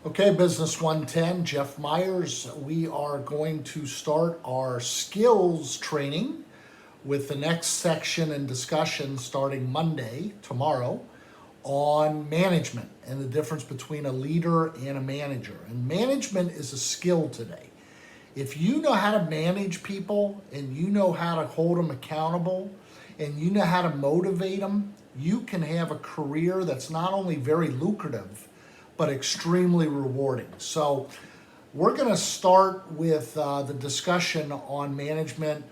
Okay, Business 110, Jeff Myers. We are going to start our skills training with the next section and discussion starting Monday, tomorrow, on management and the difference between a leader and a manager. And management is a skill today. If you know how to manage people and you know how to hold them accountable and you know how to motivate them, you can have a career that's not only very lucrative, but extremely rewarding. So we're going to start with the discussion on management.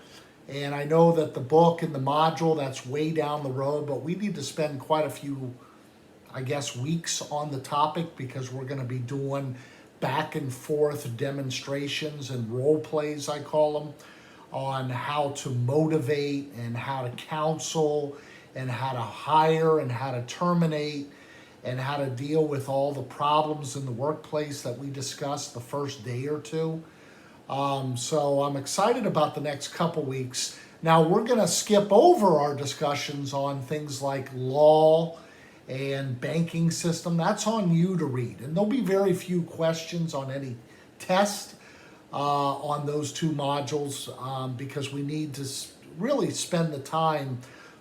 And I know that the book and the module, that's way down the road, but we need to spend quite a few, weeks on the topic because we're going to be doing back and forth demonstrations and role plays, I call them, on how to motivate and how to counsel and how to hire and how to terminate and how to deal with all the problems in the workplace that we discussed the first day or two. So I'm excited about the next couple weeks. Now we're going to skip over our discussions on things like law and banking system. That's on you to read. And there'll be very few questions on any test on those two modules because we need to really spend the time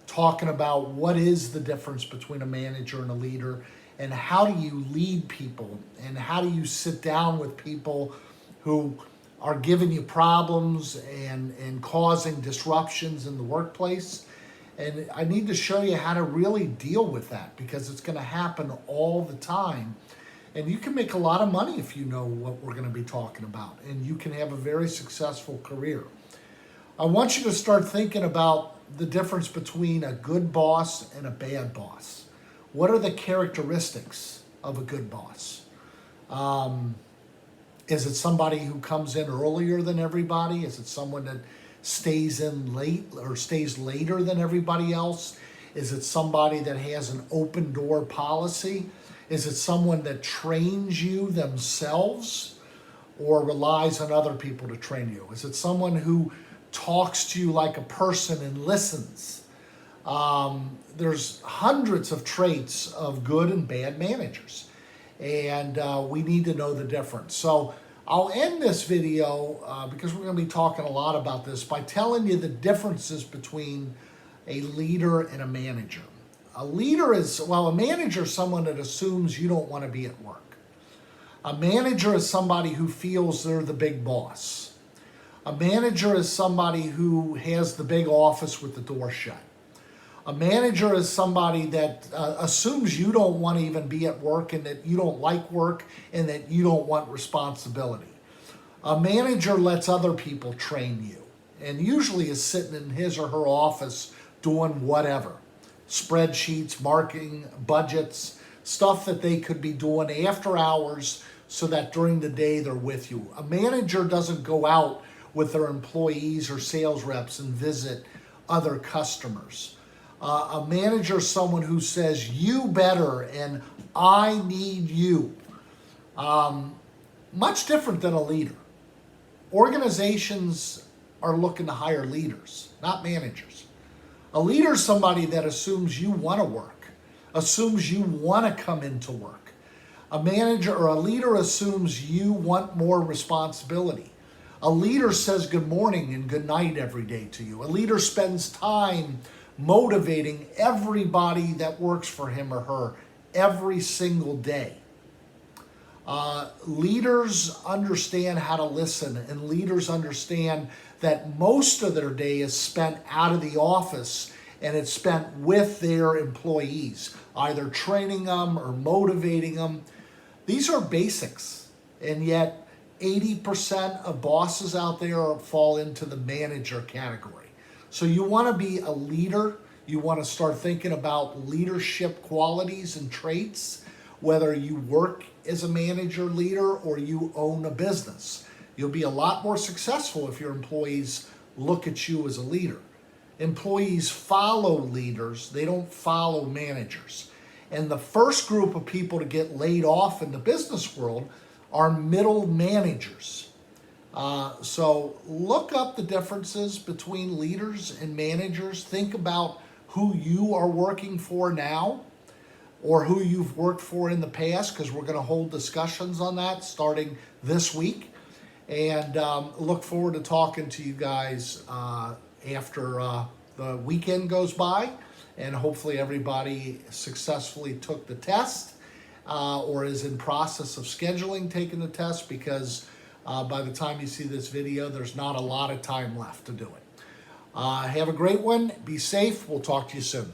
talking about what is the difference between a manager and a leader and how do you lead people and how do you sit down with people who are giving you problems and causing disruptions in the workplace. And I need to show you how to really deal with that because it's going to happen all the time. And you can make a lot of money if you know what we're going to be talking about. And you can have a very successful career. I want you to start thinking about the difference between a good boss and a bad boss. What are the characteristics of a good boss? Is it somebody who comes in earlier than everybody? Is it someone that stays in late or stays later than everybody else? Is it somebody that has an open door policy? Is it someone that trains you themselves or relies on other people to train you? Is it someone who talks to you like a person and listens? There's hundreds of traits of good and bad managers, and we need to know the difference. So I'll end this video because we're going to be talking a lot about this by telling you the differences between a leader and a manager. A leader a manager is someone that assumes you don't want to be at work. A manager is somebody who feels they're the big boss. A manager is somebody who has the big office with the door shut. A manager is somebody that assumes you don't want to even be at work and that you don't like work and that you don't want responsibility. A manager lets other people train you and usually is sitting in his or her office doing whatever. Spreadsheets, marketing, budgets, stuff that they could be doing after hours so that during the day they're with you. A manager doesn't go out with their employees or sales reps and visit other customers. A manager is someone who says, you better and I need you. Much different than a leader. Organizations are looking to hire leaders, not managers. A leader is somebody that assumes you want to work, assumes you want to come into work. A manager or a leader assumes you want more responsibility. A leader says good morning and good night every day to you. A leader spends time motivating everybody that works for him or her every single day. Leaders understand how to listen, and leaders understand that most of their day is spent out of the office and it's spent with their employees, either training them or motivating them. These are basics, and yet 80% of bosses out there fall into the manager category. So you want to be a leader. You want to start thinking about leadership qualities and traits, whether you work as a manager leader or you own a business. You'll be a lot more successful if your employees look at you as a leader. Employees follow leaders, they don't follow managers. And the first group of people to get laid off in the business world are middle managers. So look up the differences between leaders and managers. Think about who you are working for now. or who you've worked for in the past, because we're going to hold discussions on that starting this week. And look forward to talking to you guys after the weekend goes by. And hopefully everybody successfully took the test or is in process of scheduling taking the test, because by the time you see this video, there's not a lot of time left to do it. Have a great one. Be safe. We'll talk to you soon.